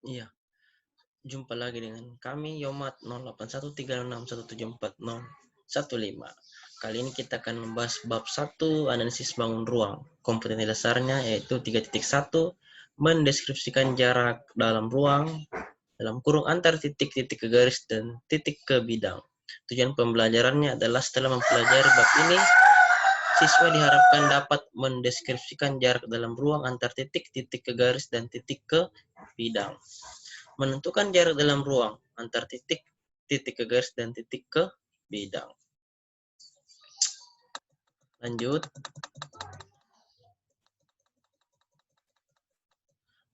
Iya, jumpa lagi dengan kami Yomat 081361740115. Kali ini kita akan membahas bab 1 analisis bangun ruang. Kompetensi dasarnya yaitu 3.1 mendeskripsikan jarak dalam ruang dalam kurung antar titik-titik ke garis dan titik ke bidang. Tujuan pembelajarannya adalah setelah mempelajari bab ini, siswa diharapkan dapat mendeskripsikan jarak dalam ruang antar titik-titik ke garis dan titik ke bidang. Menentukan jarak dalam ruang antar titik, titik ke garis, dan titik ke bidang. Lanjut.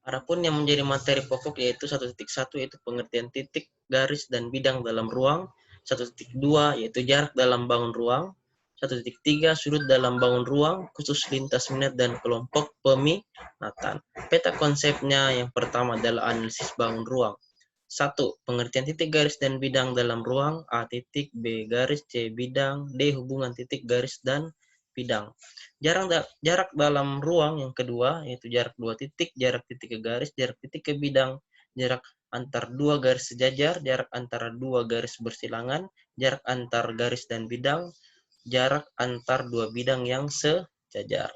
Adapun yang menjadi materi pokok yaitu 1.1 yaitu pengertian titik, garis, dan bidang dalam ruang. 1.2 yaitu jarak dalam bangun ruang. 1.3 sudut dalam bangun ruang, khusus lintas minat dan kelompok peminatan. Peta konsepnya yang pertama adalah analisis bangun ruang. 1. Pengertian titik, garis, dan bidang dalam ruang. A titik, B garis, C bidang, D hubungan titik, garis, dan bidang. Jarak dalam ruang yang kedua, yaitu jarak dua titik, jarak titik ke garis, jarak titik ke bidang, jarak antar dua garis sejajar, jarak antara dua garis bersilangan, jarak antar garis dan bidang, jarak antar dua bidang yang sejajar.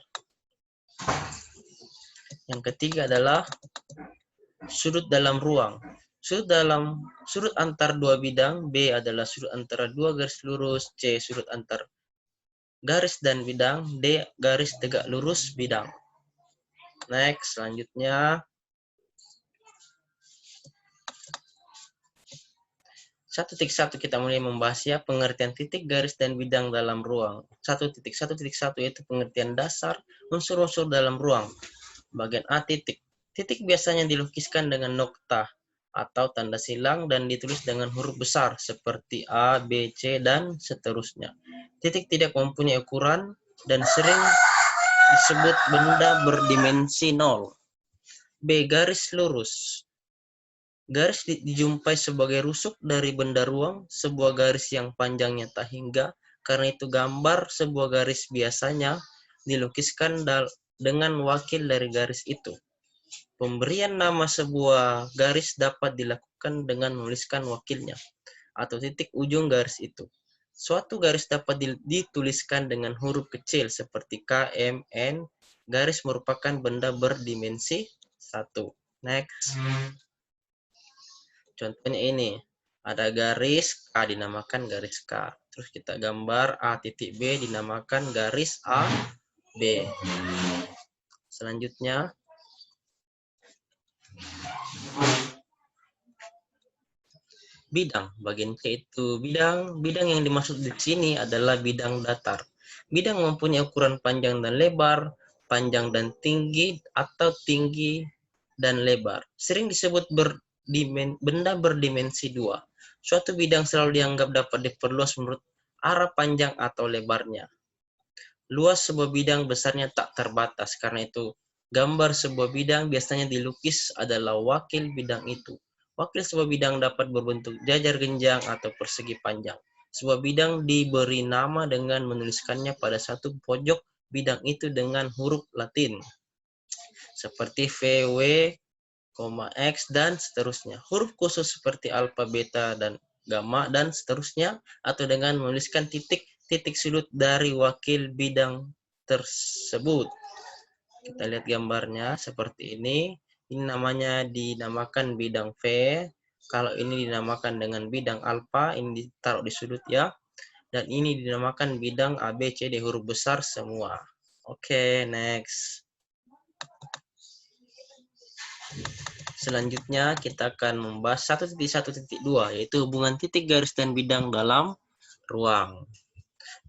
Yang ketiga adalah sudut dalam ruang. Sudut antar dua bidang, B adalah sudut antara dua garis lurus, C sudut antar garis dan bidang, D garis tegak lurus bidang. Next, selanjutnya 1.1 kita mulai membahas ya pengertian titik, garis, dan bidang dalam ruang. 1.1.1 yaitu pengertian dasar unsur-unsur dalam ruang. Bagian A titik. Titik biasanya dilukiskan dengan nokta atau tanda silang dan ditulis dengan huruf besar seperti A, B, C, dan seterusnya. Titik tidak mempunyai ukuran dan sering disebut benda berdimensi nol. B. Garis lurus. Garis dijumpai sebagai rusuk dari benda ruang, sebuah garis yang panjangnya tak hingga. Karena itu gambar sebuah garis biasanya dilukiskan dengan wakil dari garis itu. Pemberian nama sebuah garis dapat dilakukan dengan menuliskan wakilnya atau titik ujung garis itu. Suatu garis dapat dituliskan dengan huruf kecil seperti K, M, N. Garis merupakan benda berdimensi 1. Next. Contohnya ini. Ada garis K dinamakan garis K. Terus kita gambar A titik B dinamakan garis A, B. Selanjutnya. Bidang. Bagian C itu bidang. Bidang yang dimaksud di sini adalah bidang datar. Bidang mempunyai ukuran panjang dan lebar, panjang dan tinggi, atau tinggi dan lebar. Sering disebut benda berdimensi 2. Suatu bidang selalu dianggap dapat diperluas menurut arah panjang atau lebarnya. Luas sebuah bidang besarnya tak terbatas. Karena itu, gambar sebuah bidang biasanya dilukis adalah wakil bidang itu. Wakil sebuah bidang dapat berbentuk jajar genjang atau persegi panjang. Sebuah bidang diberi nama dengan menuliskannya pada satu pojok bidang itu dengan huruf Latin. Seperti V, W, X, dan seterusnya. Huruf khusus seperti alfa, beta, dan gamma, dan seterusnya. Atau dengan menuliskan titik sudut dari wakil bidang tersebut. Kita lihat gambarnya seperti ini. Ini namanya dinamakan bidang V. Kalau ini dinamakan dengan bidang alfa, ini ditaruh di sudut ya. Dan ini dinamakan bidang A, B, C, D, huruf besar semua. Oke, next. Selanjutnya kita akan membahas 1.1.2 yaitu hubungan titik, garis, dan bidang dalam ruang.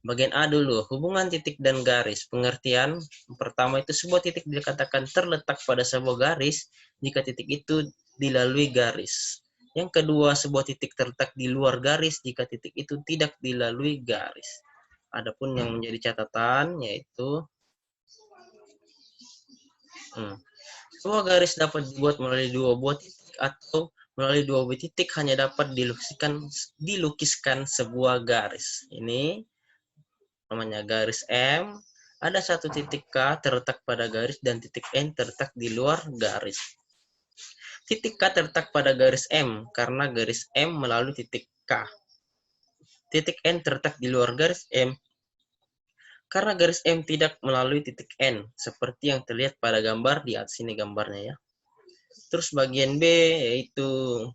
Bagian A dulu, hubungan titik dan garis. Pengertian pertama itu sebuah titik dikatakan terletak pada sebuah garis jika titik itu dilalui garis. Yang kedua, sebuah titik terletak di luar garis jika titik itu tidak dilalui garis. Adapun yang menjadi catatan yaitu sebuah garis dapat dibuat melalui dua buah titik atau melalui dua buah titik hanya dapat dilukiskan sebuah garis. Ini namanya garis M. Ada satu titik K terletak pada garis dan titik N terletak di luar garis. Titik K terletak pada garis M karena garis M melalui titik K. Titik N terletak di luar garis M karena garis M tidak melalui titik N, seperti yang terlihat pada gambar di atas ini gambarnya ya. Terus bagian B yaitu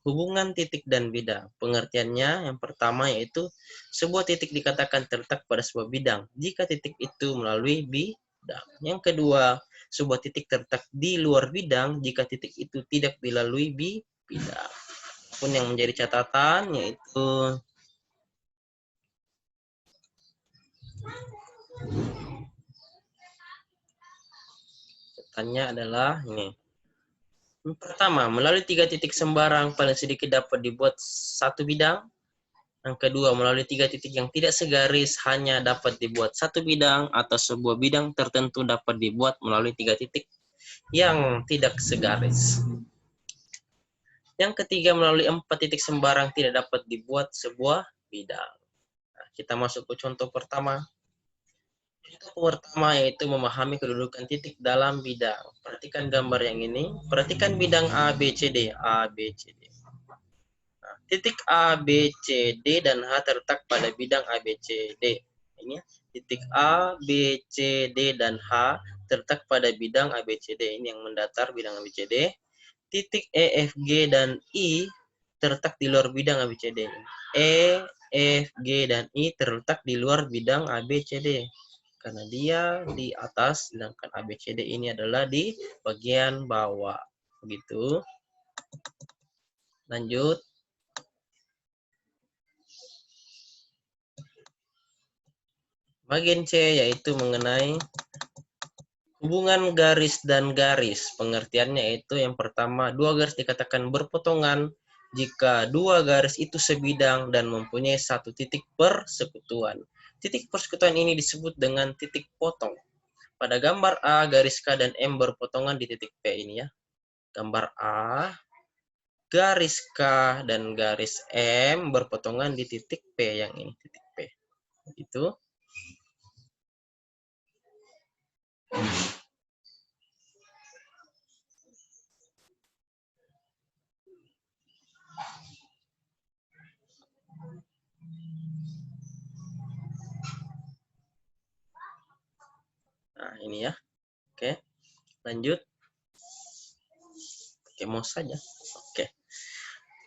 hubungan titik dan bidang. Pengertiannya yang pertama yaitu sebuah titik dikatakan terletak pada sebuah bidang jika titik itu melalui bidang. Yang kedua, sebuah titik terletak di luar bidang jika titik itu tidak dilalui bidang. Pun yang menjadi catatan yaitu catatannya adalah ini. Pertama, melalui 3 titik sembarang paling sedikit dapat dibuat satu bidang. Yang kedua, melalui 3 titik yang tidak segaris hanya dapat dibuat satu bidang, atau sebuah bidang tertentu dapat dibuat melalui 3 titik yang tidak segaris. Yang ketiga, melalui 4 titik sembarang tidak dapat dibuat sebuah bidang. Nah, kita masuk ke contoh pertama. Contoh pertama yaitu memahami kedudukan titik dalam bidang. Perhatikan gambar yang ini. Perhatikan bidang A, B, C, D. A, B, C, D. Nah, titik A, B, C, D, dan H terletak pada bidang A, B, C, D. Ini titik A, B, C, D, dan H terletak pada bidang A, B, C, D. Ini yang mendatar bidang A, B, C, D. Titik E, F, G, dan I terletak di luar bidang A, B, C, D. E, F, G, dan I terletak di luar bidang A, B, C, D. Karena dia di atas, sedangkan A, B, C, D ini adalah di bagian bawah. Begitu. Lanjut. Bagian C yaitu mengenai hubungan garis dan garis. Pengertiannya yaitu yang pertama, dua garis dikatakan berpotongan jika dua garis itu sebidang dan mempunyai satu titik persekutuan. Titik persekutuan ini disebut dengan titik potong. Pada gambar A, garis K dan M berpotongan di titik P ini ya. Gambar A, garis K dan garis M berpotongan di titik P yang ini, titik P. Itu. Nah, ini ya. Oke. Lanjut. Oke, mau saja. Oke.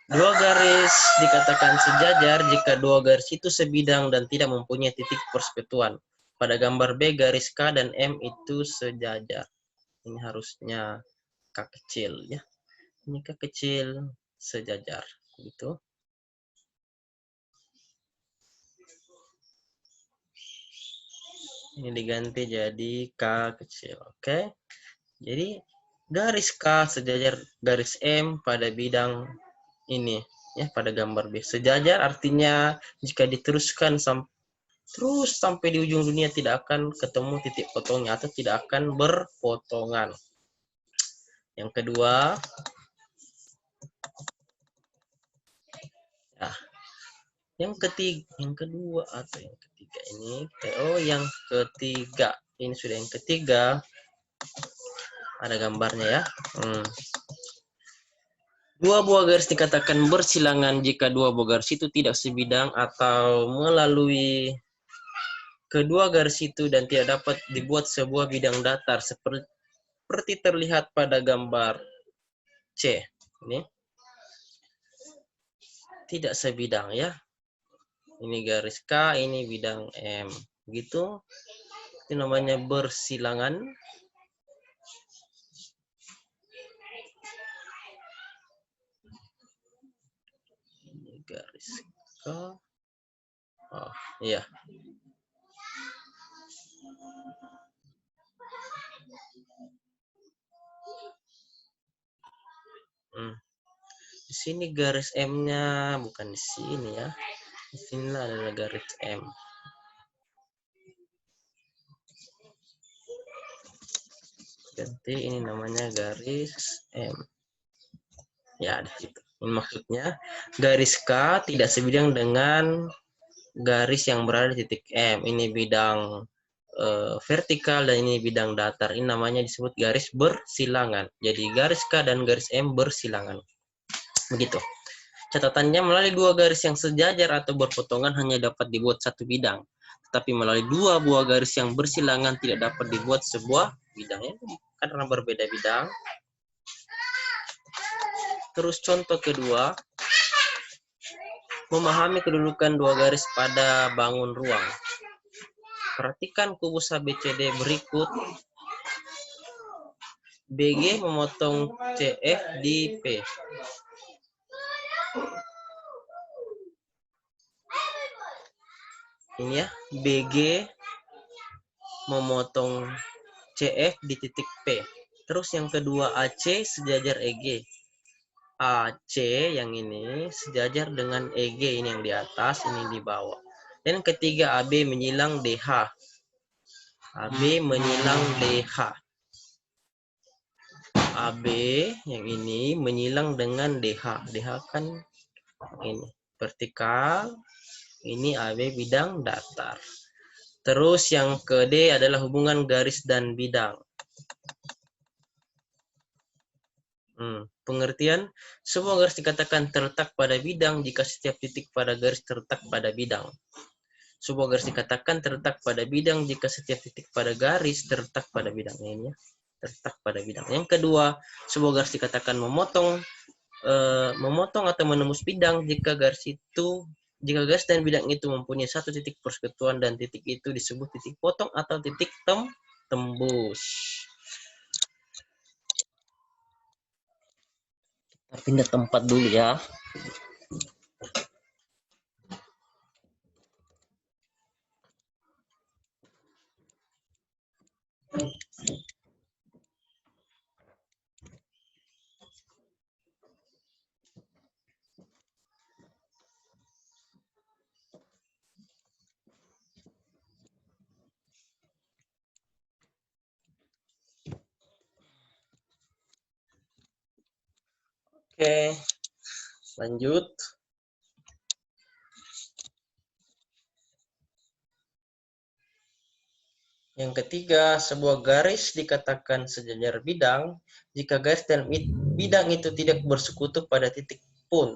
Dua garis dikatakan sejajar jika dua garis itu sebidang dan tidak mempunyai titik persekutuan. Pada gambar B, garis K dan M itu sejajar. Ini harusnya K kecil ya. Ini K kecil sejajar. Gitu. Ini diganti jadi K kecil. Oke. Jadi garis K sejajar garis M pada bidang ini ya, pada gambar B. Sejajar artinya jika diteruskan terus sampai di ujung dunia tidak akan ketemu titik potongnya atau tidak akan berpotongan. Yang kedua, ya, yang kedua atau yang ketiga ini, yang ketiga ini sudah yang ketiga, ada gambarnya ya. Dua buah garis dikatakan bersilangan jika dua buah garis itu tidak sebidang atau melalui kedua garis itu dan tidak dapat dibuat sebuah bidang datar seperti terlihat pada gambar C. Ini tidak sebidang ya. Ini garis K, ini bidang M. Gitu. Itu namanya bersilangan. Ini garis K. Oh, iya. Di sini garis M-nya bukan di sini ya. Di sini adalah garis M. Ganti ini namanya garis M. Ya, ada itu. Ini maksudnya garis K tidak sebidang dengan garis yang berada di titik M. Ini bidang vertikal dan ini bidang datar. Ini namanya disebut garis bersilangan. Jadi garis K dan garis M bersilangan. Begitu. Catatannya, melalui dua garis yang sejajar atau berpotongan hanya dapat dibuat satu bidang. Tetapi melalui dua buah garis yang bersilangan tidak dapat dibuat sebuah bidang. Ya, karena berbeda bidang. Terus contoh kedua, memahami kedudukan dua garis pada bangun ruang. Perhatikan kubus ABCD berikut. BG memotong CF di P. Ini ya, BG memotong CF di titik P. Terus yang kedua, AC sejajar EG. AC yang ini sejajar dengan EG, ini yang di atas, ini di bawah. Dan ketiga, AB menyilang DH. AB menyilang DH. AB yang ini menyilang dengan DH. DH kan ini vertikal, ini AB bidang datar. Terus yang ke D adalah hubungan garis dan bidang. Pengertian, sebuah garis dikatakan terletak pada bidang jika setiap titik pada garis terletak pada bidang. Sebuah garis dikatakan terletak pada bidang jika setiap titik pada garis terletak pada bidang. Ini ya, terletak pada bidang. Yang kedua, sebuah garis dikatakan memotong atau menembus bidang jika garis dan bidang itu mempunyai satu titik persekutuan dan titik itu disebut titik potong atau titik tembus. Kita pindah tempat dulu ya. Oke, lanjut. Yang ketiga, sebuah garis dikatakan sejajar bidang jika garis dan bidang itu tidak bersekutu pada titik pun,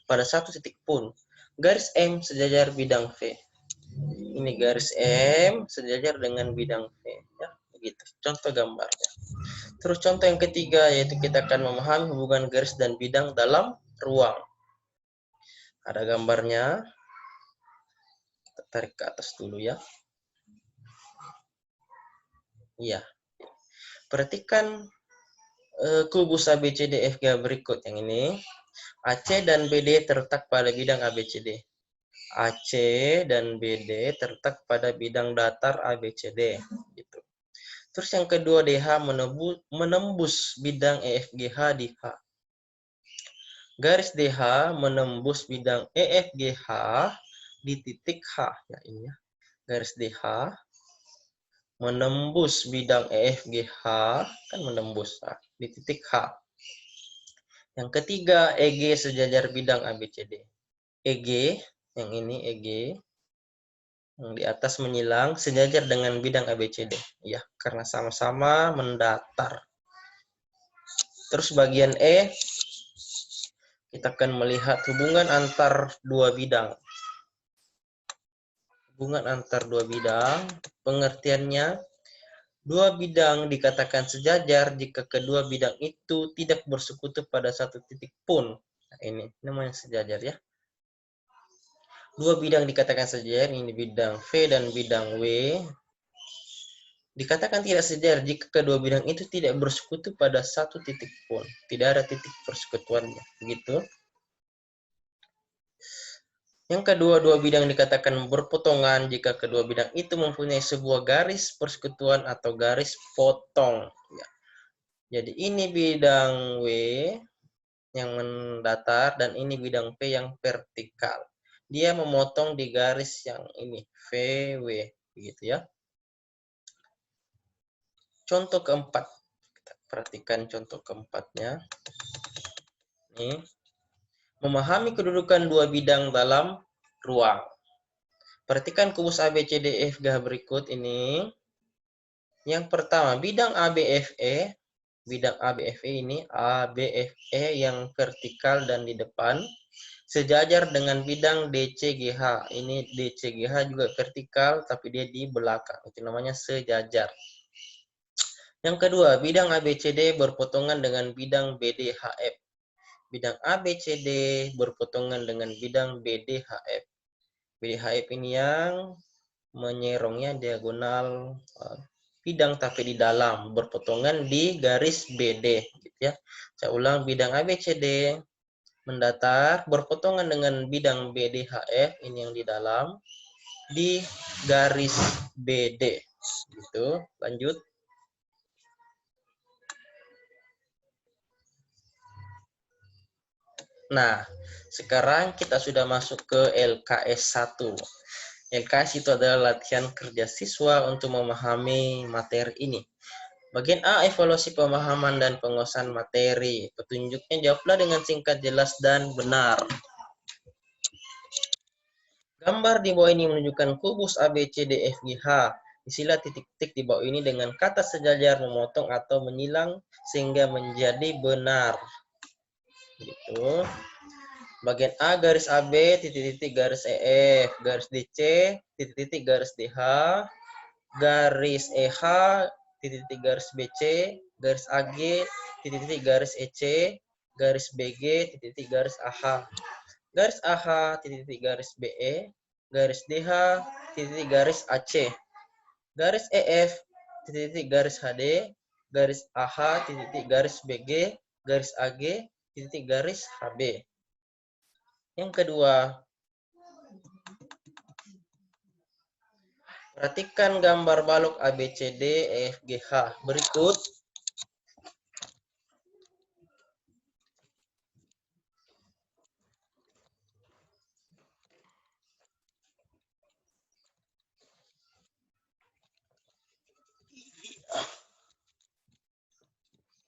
pada satu titik pun. Garis M sejajar bidang V. Ini garis M sejajar dengan bidang V. Ya, begitu. Contoh gambarnya. Terus contoh yang ketiga, yaitu kita akan memahami hubungan garis dan bidang dalam ruang. Ada gambarnya. Kita tarik ke atas dulu ya. Iya. Perhatikan kubus ABCDFG berikut yang ini. AC dan BD terletak pada bidang ABCD. AC dan BD terletak pada bidang datar ABCD. Gitu. Terus yang kedua, DH menembus bidang EFGH di H. Garis DH menembus bidang EFGH di titik H. Ya, ini ya. Garis DH menembus bidang EFGH, kan menembus di titik H. Yang ketiga, EG sejajar bidang ABCD. EG, yang ini EG, yang di atas menyilang sejajar dengan bidang ABCD. Ya, karena sama-sama mendatar. Terus bagian E, kita akan melihat hubungan antar dua bidang. Hubungan antar dua bidang, pengertiannya, dua bidang dikatakan sejajar jika kedua bidang itu tidak bersekutu pada satu titik pun. Nah, ini namanya sejajar ya. Dua bidang dikatakan sejajar, ini bidang V dan bidang W. Dikatakan tidak sejajar jika kedua bidang itu tidak bersekutu pada satu titik pun. Tidak ada titik persekutuannya. Begitu. Yang kedua, dua bidang dikatakan berpotongan jika kedua bidang itu mempunyai sebuah garis persekutuan atau garis potong. Ya. Jadi ini bidang W yang mendatar dan ini bidang P yang vertikal. Dia memotong di garis yang ini, VW, begitu ya. Contoh keempat, kita perhatikan contoh keempatnya. Ini, memahami kedudukan dua bidang dalam ruang. Perhatikan kubus ABCDEFG berikut ini. Yang pertama, bidang ABFE. Bidang ABFE ini, ABFE yang vertikal dan di depan, sejajar dengan bidang DCGH. Ini DCGH juga vertikal, tapi dia di belakang. Itu namanya sejajar. Yang kedua, bidang ABCD berpotongan dengan bidang BDHF. Bidang ABCD berpotongan dengan bidang BDHF. BDHF ini yang menyerongnya diagonal bidang tapi di dalam, berpotongan di garis BD. Gitu ya. Saya ulang, bidang ABCD mendatar berpotongan dengan bidang BDHF, ini yang di dalam, di garis BD. Gitu. Lanjut. Nah, sekarang kita sudah masuk ke LKS 1. LKS itu adalah latihan kerja siswa untuk memahami materi ini. Bagian A, evaluasi pemahaman dan penguasaan materi. Petunjuknya, jawablah dengan singkat, jelas, dan benar. Gambar di bawah ini menunjukkan kubus A, B, C, D, F, G, H. Isilah titik-titik di bawah ini dengan kata sejajar, memotong, atau menyilang sehingga menjadi benar. Gitu. Bagian A, garis AB, titik-titik garis EF, garis DC, titik-titik garis DH, garis EH, titik-titik garis BC, garis AG, titik-titik garis EC, garis BG, titik-titik garis AH, garis AH, titik-titik garis BE, garis DH, titik-titik garis AC, garis EF, titik-titik garis HD, garis AH, titik-titik garis BG, garis AG, titik-titik garis HB. Yang kedua, perhatikan gambar balok ABCD EFGH berikut.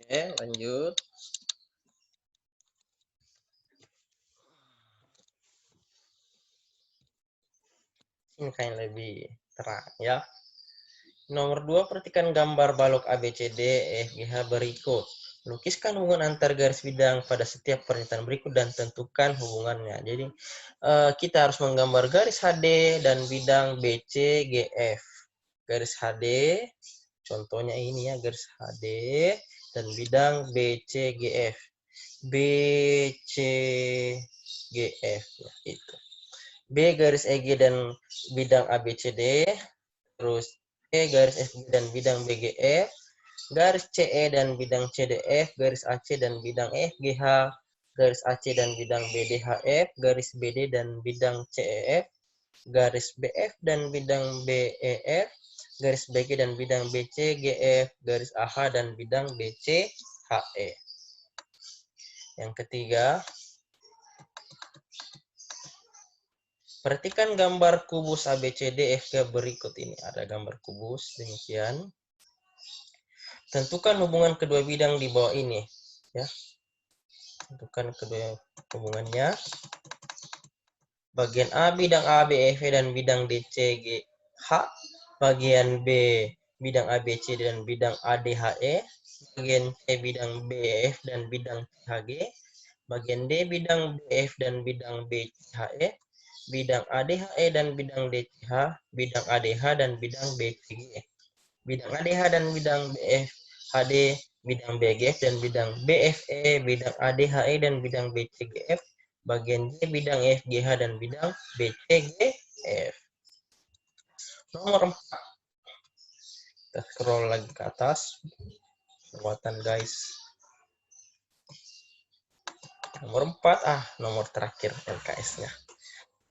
Oke, lanjut. Ini kayak lebih terang ya. Nomor 2, perhatikan gambar balok ABCD EFGH berikut. Lukiskan hubungan antar garis bidang pada setiap pernyataan berikut dan tentukan hubungannya. Jadi kita harus menggambar garis HD dan bidang BCGF. Garis HD, contohnya ini ya, garis HD dan bidang BCGF. BCGF ya, itu. B garis EG dan bidang ABCD, terus E garis FG dan bidang BGF, garis CE dan bidang CDF, garis AC dan bidang FGH, garis AC dan bidang BDHF, garis BD dan bidang CEF, garis BF dan bidang BEF, garis BG dan bidang BCGF, garis AH dan bidang BCHE. Yang ketiga, perhatikan gambar kubus ABCD FG berikut ini. Ada gambar kubus demikian. Tentukan hubungan kedua bidang di bawah ini. Ya. Tentukan kedua hubungannya. Bagian A, bidang A, B, E, F dan bidang D, C, G, H. Bagian B, bidang A, B, C dan bidang A, D, H, E. Bagian C, bidang B, F dan bidang C, H, G. Bagian D, bidang B, F dan bidang B, C, H, E. Bidang ADHE dan bidang DCH, bidang ADH dan bidang BCG, bidang ADH dan bidang BFHD, bidang BGF dan bidang BFE, bidang ADHE dan bidang BCGF, bagian D bidang FGH dan bidang BCGF. Nomor 4. Kita scroll lagi ke atas. Buatan guys. Nomor 4, nomor terakhir LKS-nya.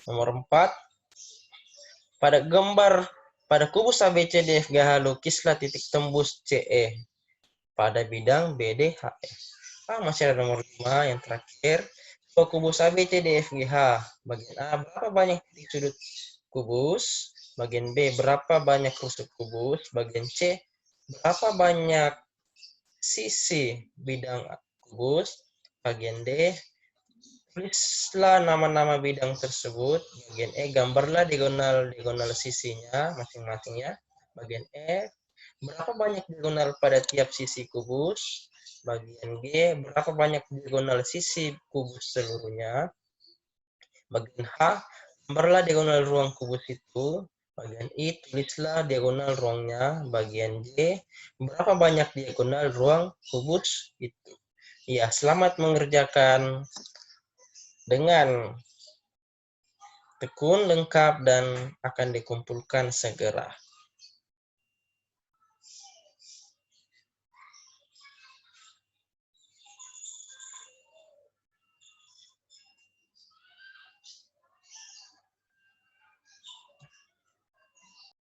Nomor 4, pada kubus ABCDFGH lukislah titik tembus CE pada bidang BDHF. Masih ada nomor 5 yang terakhir. Kubus ABCDFGH. Bagian A, berapa banyak titik sudut kubus? Bagian B, berapa banyak rusuk kubus? Bagian C, berapa banyak sisi bidang kubus? Bagian D, tulislah nama-nama bidang tersebut. Bagian E, gambarlah diagonal sisinya masing-masingnya. Bagian F, Berapa banyak diagonal pada tiap sisi kubus? Bagian G, berapa banyak diagonal sisi kubus seluruhnya? Bagian H, gambarlah diagonal ruang kubus itu. Bagian I, tulislah diagonal ruangnya. Bagian J, berapa banyak diagonal ruang kubus itu? Ya, selamat mengerjakan dengan tekun lengkap dan akan dikumpulkan segera.